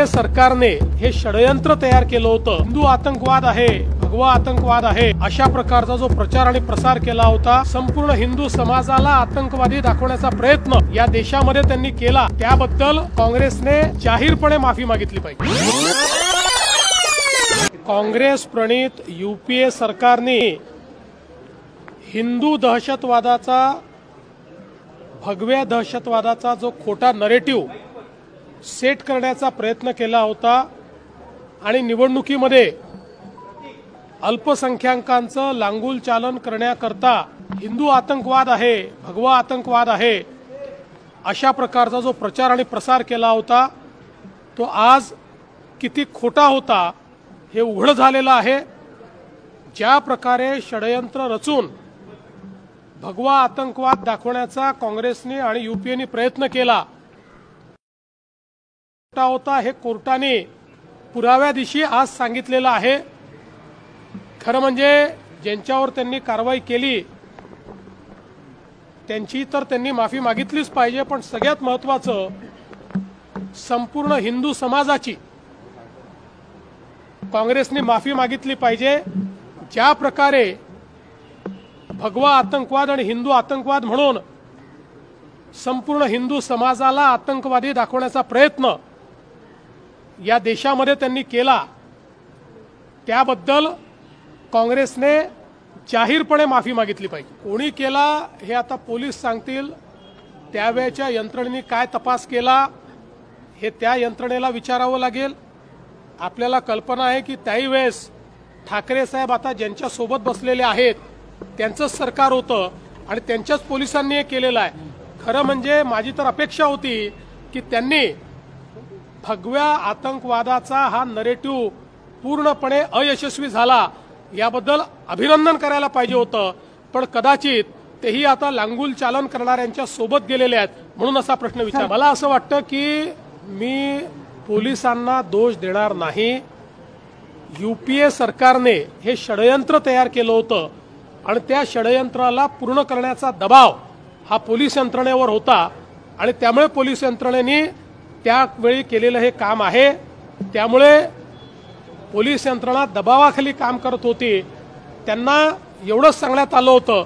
UPA सरकारने हे षडयंत्र तयार केलं होतं। हिंदू आतंकवाद आहे, भगवा आतंकवाद आहे, अशा प्रकारचा जो प्रचार आणि प्रसार केला होता, संपूर्ण हिंदू समाजाला आतंकवादी दाखवण्याचा प्रयत्न या देशामध्ये त्यांनी केला, त्याबद्दल काँग्रेसने जाहीरपणे माफी मागितली पाहिजे। काँग्रेस प्रणित यूपीए सरकारने हिंदू दहशतवादाचा, भगव्या दहशतवादाचा जो खोटा नरेटिव्ह सेट करण्याचा प्रयत्न केला होता आणि निवडणुकीमध्ये अल्पसंख्याकांचं लांगुल चालन करण्याकरता हिंदू आतंकवाद आहे, भगवा आतंकवाद आहे, अशा प्रकारचा जो प्रचार आणि प्रसार केला होता, तो आज किती खोटा होता हे उघड झालेलं आहे। ज्या प्रकारे षडयंत्र रचून भगवा आतंकवाद दाखवण्याचा काँग्रेसने आणि यूपीएने प्रयत्न केला होता, हे कोर्टाने पुराव्यादिशी आज सांगितलेलं आहे। खरं म्हणजे ज्यांच्यावर त्यांनी कारवाई केली त्यांची तर त्यांनी माफी मागितलीच पाहिजे, पण सगळ्यात महत्त्वाचं संपूर्ण हिंदू समाजाची काँग्रेसने माफी मागितली पाहिजे। ज्या प्रकारे भगवा आतंकवाद आणि हिंदू आतंकवाद म्हणून संपूर्ण हिंदू समाजाला आतंकवादी दाखवण्याचा प्रयत्न या देशामध्ये त्यांनी केला, त्याबद्दल काँग्रेसने जाहीरपणे माफी मागितली पाहिजे। कोणी केला हे आता पोलीस सांगतील, त्यावेळच्या यंत्रणेने काय तपास केला हे त्या यंत्रणेला विचारावं लागेल। आपल्याला कल्पना आहे की त्याही वेळेस ठाकरे साहेब आता ज्यांच्या सोबत बसलेले आहेत त्यांचंच सरकार होतं आणि त्यांच्याच पोलिसांनी हे केलेलं आहे। खरं म्हणजे माझी तर अपेक्षा होती की त्यांनी भगव्या आतंकवादाचा हा नरेटिव्ह पूर्णपणे अयशस्वी झाला याबद्दल अभिनंदन करायला पाहिजे होतं, पण कदाचित तेही आता लांगुल चालन करणाऱ्यांच्या सोबत गेलेले आहेत म्हणून असा प्रश्न विचार। मला असं वाटतं की मी पोलिसांना दोष देणार नाही। यूपीए सरकारने हे षडयंत्र तयार केलं होतं आणि त्या षडयंत्राला पूर्ण करण्याचा दबाव हा पोलीस यंत्रणेवर होता आणि त्यामुळे पोलीस यंत्रणेने त्यावेळी केलेलं हे काम आहे। त्यामुळे पोलीस यंत्रणा दबावाखाली काम करत होती। त्यांना एवढंच सांगण्यात आलं होतं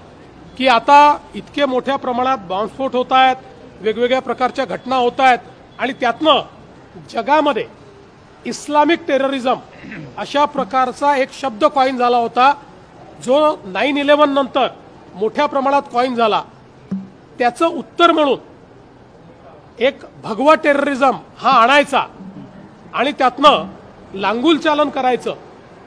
की आता इतके मोठ्या प्रमाणात बॉम्बस्फोट होत आहेत, वेगवेगळ्या प्रकारच्या घटना होत आहेत आणि त्यातनं जगामध्ये इस्लामिक टेररिझम अशा प्रकारचा एक शब्द कॉइन झाला होता, जो 9/11 नंतर मोठ्या प्रमाणात कॉइन झाला। त्याचं उत्तर म्हणून एक भगवा टेररिझम हा आणायचा आणि त्यातनं लांगुल चालन करायचं,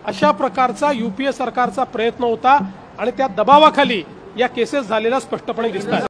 अशा प्रकारचा यूपीए सरकारचा प्रयत्न होता आणि त्या दबावाखाली या केसेस झालेल्या स्पष्टपणे दिसतात।